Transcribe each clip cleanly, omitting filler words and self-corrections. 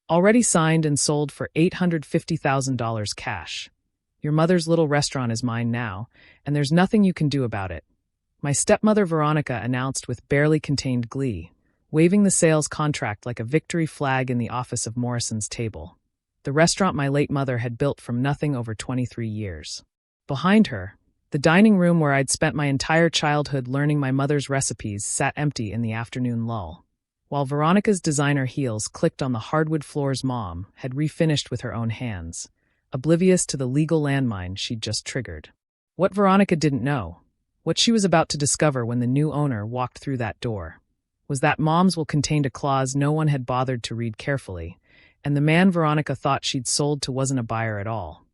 Already signed and sold for $850,000 cash. Your mother's little restaurant is mine now, and there's nothing you can do about it. My stepmother Veronica announced with barely contained glee, waving the sales contract like a victory flag in the office of Morrison's Table, the restaurant my late mother had built from nothing over 23 years. Behind her, the dining room where I'd spent my entire childhood learning my mother's recipes sat empty in the afternoon lull, while Veronica's designer heels clicked on the hardwood floors Mom had refinished with her own hands, oblivious to the legal landmine she'd just triggered. What Veronica didn't know, what she was about to discover when the new owner walked through that door, was that Mom's will contained a clause no one had bothered to read carefully, and the man Veronica thought she'd sold to wasn't a buyer at all.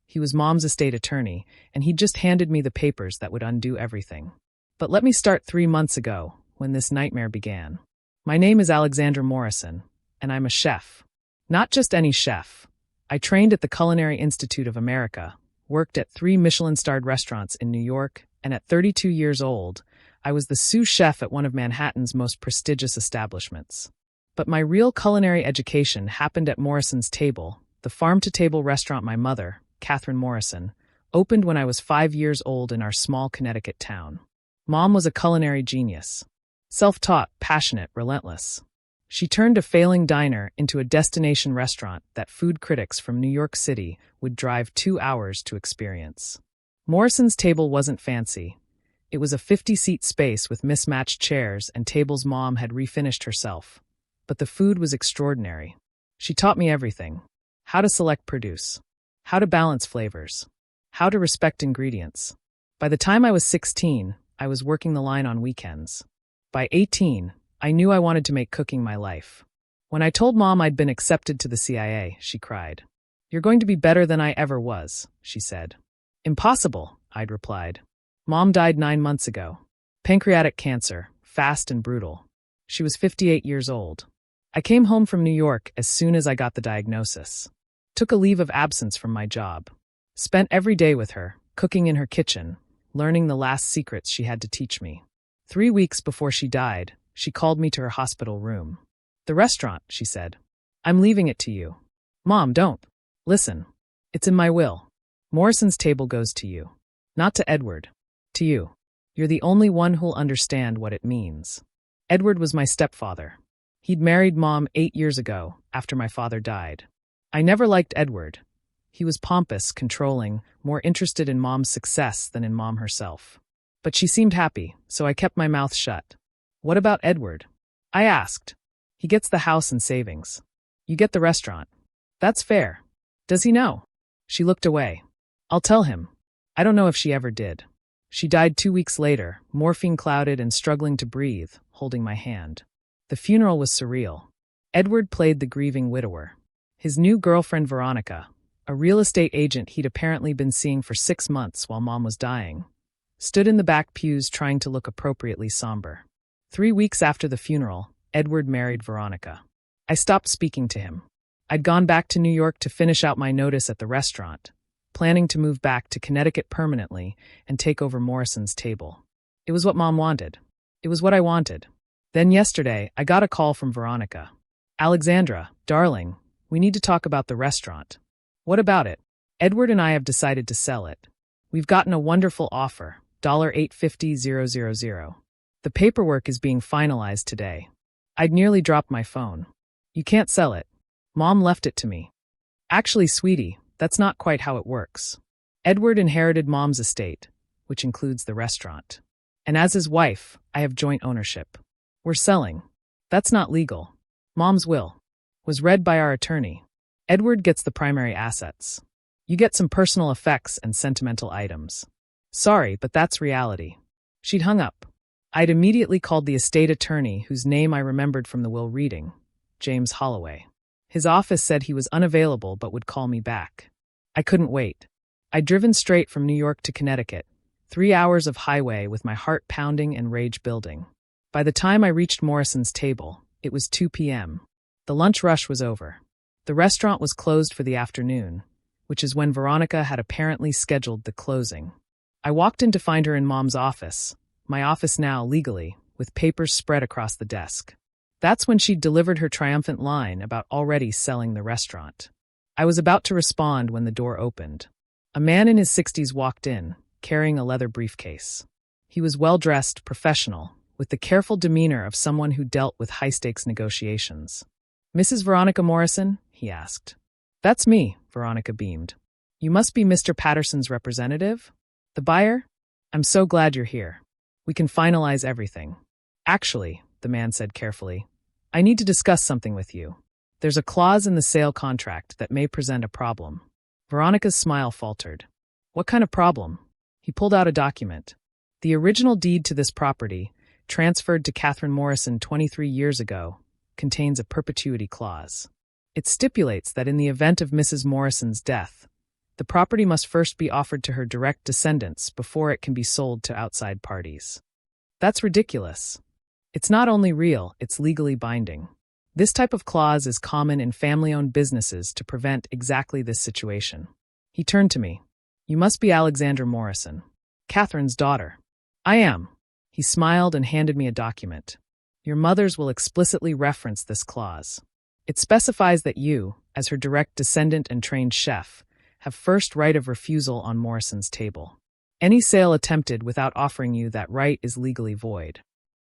He was Mom's estate attorney, and he'd just handed me the papers that would undo everything. But let me start 3 months ago, when this nightmare began. My name is Alexandra Morrison, and I'm a chef. Not just any chef. I trained at the Culinary Institute of America, worked at 3 Michelin-starred restaurants in New York, and at 32 years old, I was the sous chef at one of Manhattan's most prestigious establishments. But my real culinary education happened at Morrison's Table, the farm-to-table restaurant my mother, Catherine Morrison, opened when I was 5 years old in our small Connecticut town. Mom was a culinary genius. Self-taught, passionate, relentless. She turned a failing diner into a destination restaurant that food critics from New York City would drive 2 hours to experience. Morrison's Table wasn't fancy. It was a 50-seat space with mismatched chairs and tables Mom had refinished herself. But the food was extraordinary. She taught me everything. How to select produce. How to balance flavors. How to respect ingredients. By the time I was 16, I was working the line on weekends. By 18, I knew I wanted to make cooking my life. When I told Mom I'd been accepted to the CIA, she cried. "You're going to be better than I ever was," she said. "Impossible," I'd replied. Mom died 9 months ago. Pancreatic cancer, fast and brutal. She was 58 years old. I came home from New York as soon as I got the diagnosis. Took a leave of absence from my job. Spent every day with her, cooking in her kitchen, learning the last secrets she had to teach me. 3 weeks before she died, she called me to her hospital room. "The restaurant," she said. "I'm leaving it to you." "Mom, don't. Listen. It's in my will. Morrison's Table goes to you. Not to Edward. To you. You're the only one who'll understand what it means." Edward was my stepfather. He'd married Mom 8 years ago, after my father died. I never liked Edward. He was pompous, controlling, more interested in Mom's success than in Mom herself. But she seemed happy, so I kept my mouth shut. "What about Edward?" I asked. "He gets the house and savings. You get the restaurant. That's fair. Does he know?" She looked away. "I'll tell him." I don't know if she ever did. She died 2 weeks later, morphine-clouded and struggling to breathe, holding my hand. The funeral was surreal. Edward played the grieving widower. His new girlfriend Veronica, a real estate agent he'd apparently been seeing for 6 months while Mom was dying, stood in the back pews trying to look appropriately somber. 3 weeks after the funeral, Edward married Veronica. I stopped speaking to him. I'd gone back to New York to finish out my notice at the restaurant, planning to move back to Connecticut permanently and take over Morrison's Table. It was what Mom wanted. It was what I wanted. Then yesterday, I got a call from Veronica. "Alexandra, darling, we need to talk about the restaurant." "What about it?" "Edward and I have decided to sell it. We've gotten a wonderful offer, $850,000. The paperwork is being finalized today." I'd nearly dropped my phone. "You can't sell it. Mom left it to me." "Actually, sweetie, that's not quite how it works. Edward inherited Mom's estate, which includes the restaurant. And as his wife, I have joint ownership. We're selling. That's not legal. Mom's will was read by our attorney. Edward gets the primary assets. You get some personal effects and sentimental items. Sorry, but that's reality." She'd hung up. I'd immediately called the estate attorney, whose name I remembered from the will reading, James Holloway. His office said he was unavailable but would call me back. I couldn't wait. I'd driven straight from New York to Connecticut, 3 hours of highway with my heart pounding and rage building. By the time I reached Morrison's Table, it was 2 p.m. The lunch rush was over. The restaurant was closed for the afternoon, which is when Veronica had apparently scheduled the closing. I walked in to find her in Mom's office, my office now legally, with papers spread across the desk. That's when she'd delivered her triumphant line about already selling the restaurant. I was about to respond when the door opened. A man in his 60s walked in, carrying a leather briefcase. He was well-dressed, professional, with the careful demeanor of someone who dealt with high-stakes negotiations. "Mrs. Veronica Morrison?" he asked. "That's me," Veronica beamed. "You must be Mr. Patterson's representative? The buyer? I'm so glad you're here. We can finalize everything." "Actually," the man said carefully, "I need to discuss something with you. There's a clause in the sale contract that may present a problem." Veronica's smile faltered. "What kind of problem?" He pulled out a document. "The original deed to this property, transferred to Catherine Morrison 23 years ago, contains a perpetuity clause. It stipulates that in the event of Mrs. Morrison's death, the property must first be offered to her direct descendants before it can be sold to outside parties." "That's ridiculous." "It's not only real, it's legally binding. This type of clause is common in family-owned businesses to prevent exactly this situation." He turned to me. "You must be Alexandra Morrison, Catherine's daughter." "I am." He smiled and handed me a document. "Your mother's will explicitly reference this clause. It specifies that you, as her direct descendant and trained chef, have first right of refusal on Morrison's table. Any sale attempted without offering you that right is legally void."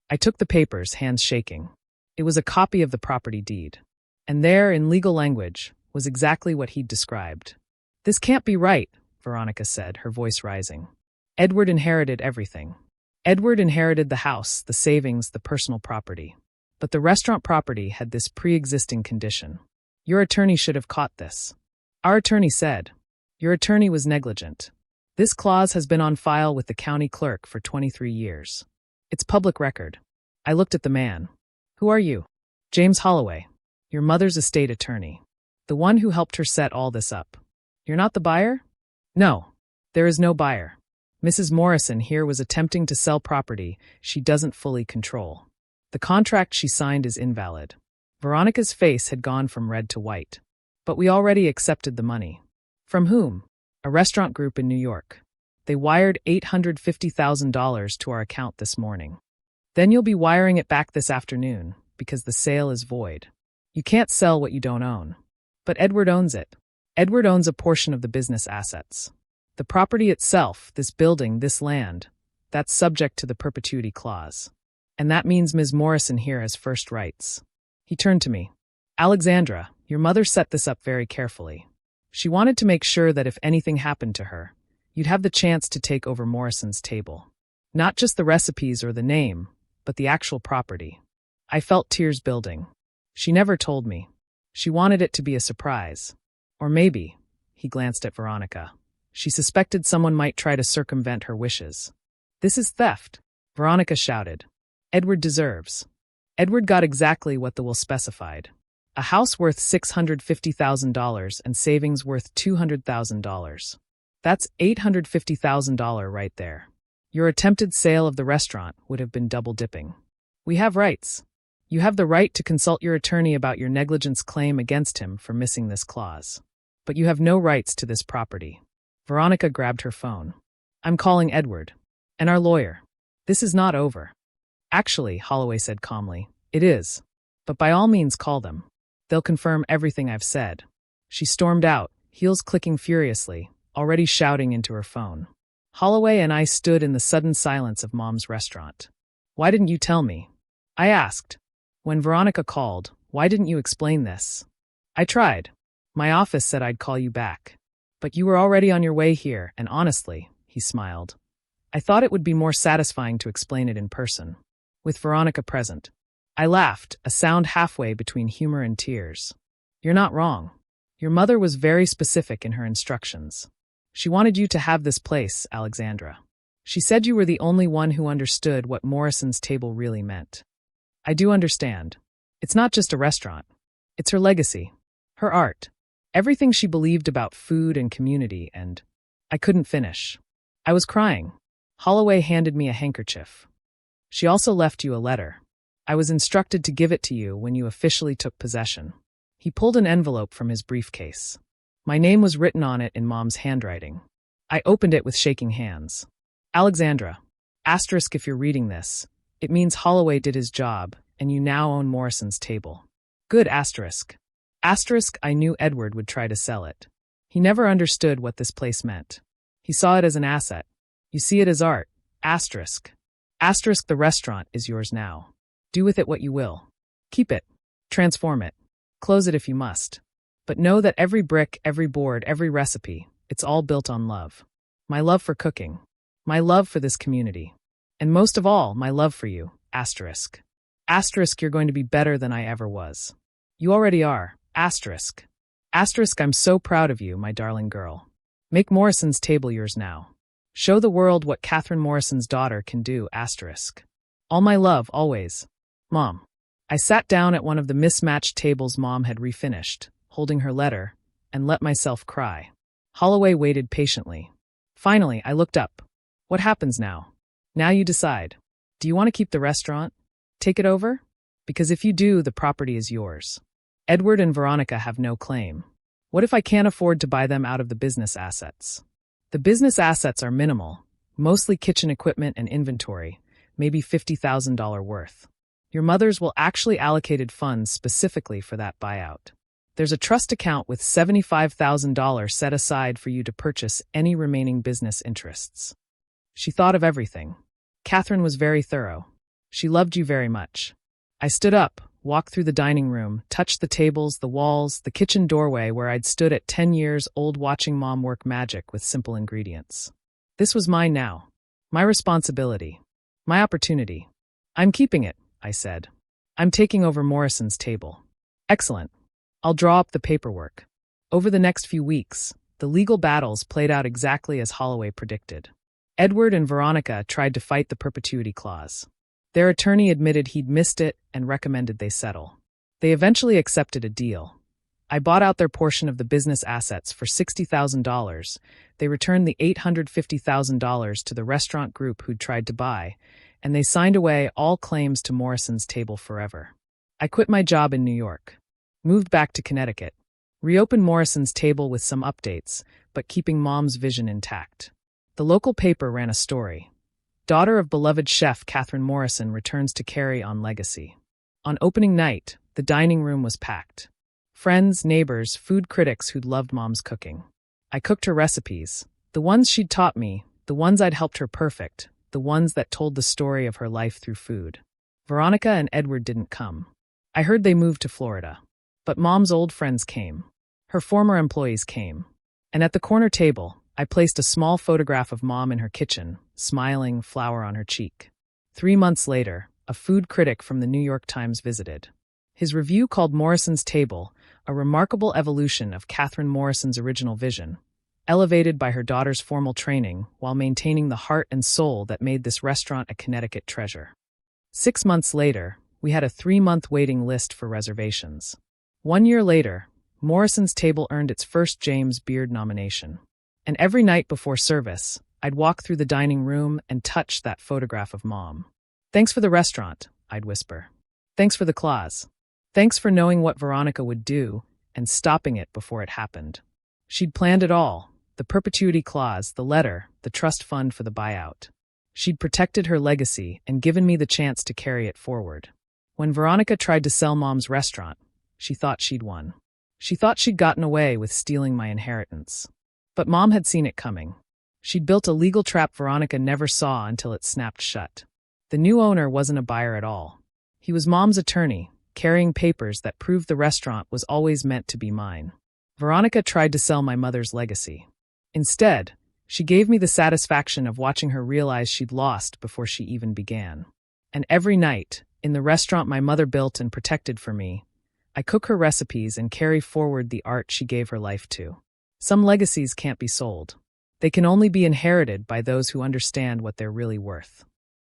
I took the papers, hands shaking. It was a copy of the property deed. And there, in legal language, was exactly what he'd described. "This can't be right," Veronica said, her voice rising. "Edward inherited everything. Edward inherited the house, the savings, the personal property. But the restaurant property had this pre-existing condition. Your attorney should have caught this." Our attorney said, "Your attorney was negligent. This clause has been on file with the county clerk for 23 years. It's public record." I looked at the man. "Who are you?" "James Holloway, your mother's estate attorney. The one who helped her set all this up." "You're not the buyer?" "No, there is no buyer. Mrs. Morrison here was attempting to sell property she doesn't fully control. The contract she signed is invalid." Veronica's face had gone from red to white. "But we already accepted the money." "From whom?" "A restaurant group in New York. They wired $850,000 to our account this morning. Then you'll be wiring it back this afternoon, because the sale is void. You can't sell what you don't own." "But Edward owns it." "Edward owns a portion of the business assets. The property itself, this building, this land, that's subject to the perpetuity clause. And that means Ms. Morrison here has first rights." He turned to me. "Alexandra, your mother set this up very carefully. She wanted to make sure that if anything happened to her, you'd have the chance to take over Morrison's table. Not just the recipes or the name, but the actual property." I felt tears building. She never told me. She wanted it to be a surprise. Or maybe, he glanced at Veronica, she suspected someone might try to circumvent her wishes. "This is theft," Veronica shouted. "Edward deserves." Edward got exactly what the will specified. A house worth $650,000 and savings worth $200,000. That's $850,000 right there. Your attempted sale of the restaurant would have been double dipping. "We have rights. You have the right to consult your attorney about your negligence claim against him for missing this clause. But you have no rights to this property." Veronica grabbed her phone. "I'm calling Edward. And our lawyer. This is not over." "Actually," Holloway said calmly, "it is. But by all means call them. They'll confirm everything I've said." She stormed out, heels clicking furiously, already shouting into her phone. Holloway and I stood in the sudden silence of Mom's restaurant. "Why didn't you tell me?" I asked. "When Veronica called, why didn't you explain this?" "I tried. My office said I'd call you back. But you were already on your way here, and honestly," he smiled, "I thought it would be more satisfying to explain it in person, with Veronica present." I laughed, a sound halfway between humor and tears. "You're not wrong. Your mother was very specific in her instructions. She wanted you to have this place, Alexandra. She said you were the only one who understood what Morrison's table really meant." "I do understand. It's not just a restaurant. It's her legacy, her art, everything she believed about food and community, and—" I couldn't finish. I was crying. Holloway handed me a handkerchief. "She also left you a letter. I was instructed to give it to you when you officially took possession." He pulled an envelope from his briefcase. My name was written on it in Mom's handwriting. I opened it with shaking hands. "Alexandra, asterisk if you're reading this, it means Holloway did his job, and you now own Morrison's Table. Good asterisk. Asterisk, I knew Edward would try to sell it. He never understood what this place meant. He saw it as an asset. You see it as art. Asterisk. Asterisk, the restaurant is yours now. Do with it what you will. Keep it. Transform it. Close it if you must. But know that every brick, every board, every recipe, it's all built on love. My love for cooking. My love for this community. And most of all, my love for you. Asterisk. Asterisk, you're going to be better than I ever was. You already are. Asterisk. Asterisk, I'm so proud of you, my darling girl. Make Morrison's Table yours now. Show the world what Catherine Morrison's daughter can do. Asterisk. All my love, always. Mom. I sat down at one of the mismatched tables Mom had refinished, holding her letter, and let myself cry. Holloway waited patiently. Finally, I looked up. What happens now? Now you decide. Do you want to keep the restaurant? Take it over? Because if you do, the property is yours. Edward and Veronica have no claim. What if I can't afford to buy them out of the business assets? The business assets are minimal, mostly kitchen equipment and inventory, maybe $50,000 worth. Your mother's will actually allocated funds specifically for that buyout. There's a trust account with $75,000 set aside for you to purchase any remaining business interests. She thought of everything. Catherine was very thorough. She loved you very much. I stood up, walked through the dining room, touched the tables, the walls, the kitchen doorway where I'd stood at 10 years old watching Mom work magic with simple ingredients. This was mine now. My responsibility. My opportunity. I'm keeping it, I said. I'm taking over Morrison's Table. Excellent. I'll draw up the paperwork. Over the next few weeks, the legal battles played out exactly as Holloway predicted. Edward and Veronica tried to fight the perpetuity clause. Their attorney admitted he'd missed it and recommended they settle. They eventually accepted a deal. I bought out their portion of the business assets for $60,000. They returned the $850,000 to the restaurant group who'd tried to buy, and they signed away all claims to Morrison's Table forever. I quit my job in New York, moved back to Connecticut, reopened Morrison's Table with some updates, but keeping Mom's vision intact. The local paper ran a story. Daughter of beloved chef Catherine Morrison returns to carry on legacy. On opening night, the dining room was packed. Friends, neighbors, food critics who'd loved Mom's cooking. I cooked her recipes, the ones she'd taught me, the ones I'd helped her perfect, the ones that told the story of her life through food. Veronica and Edward didn't come. I heard they moved to Florida. But Mom's old friends came. Her former employees came. And at the corner table, I placed a small photograph of Mom in her kitchen, smiling, flower on her cheek. 3 months later, a food critic from the New York Times visited. His review called Morrison's Table a remarkable evolution of Catherine Morrison's original vision, elevated by her daughter's formal training while maintaining the heart and soul that made this restaurant a Connecticut treasure. 6 months later, we had a 3-month waiting list for reservations. 1 year later, Morrison's Table earned its first James Beard nomination. And every night before service, I'd walk through the dining room and touch that photograph of Mom. Thanks for the restaurant, I'd whisper. Thanks for the clause. Thanks for knowing what Veronica would do and stopping it before it happened. She'd planned it all, the perpetuity clause, the letter, the trust fund for the buyout. She'd protected her legacy and given me the chance to carry it forward. When Veronica tried to sell Mom's restaurant, she thought she'd won. She thought she'd gotten away with stealing my inheritance. But Mom had seen it coming. She'd built a legal trap Veronica never saw until it snapped shut. The new owner wasn't a buyer at all. He was Mom's attorney, carrying papers that proved the restaurant was always meant to be mine. Veronica tried to sell my mother's legacy. Instead, she gave me the satisfaction of watching her realize she'd lost before she even began. And every night, in the restaurant my mother built and protected for me, I cook her recipes and carry forward the art she gave her life to. Some legacies can't be sold. They can only be inherited by those who understand what they're really worth.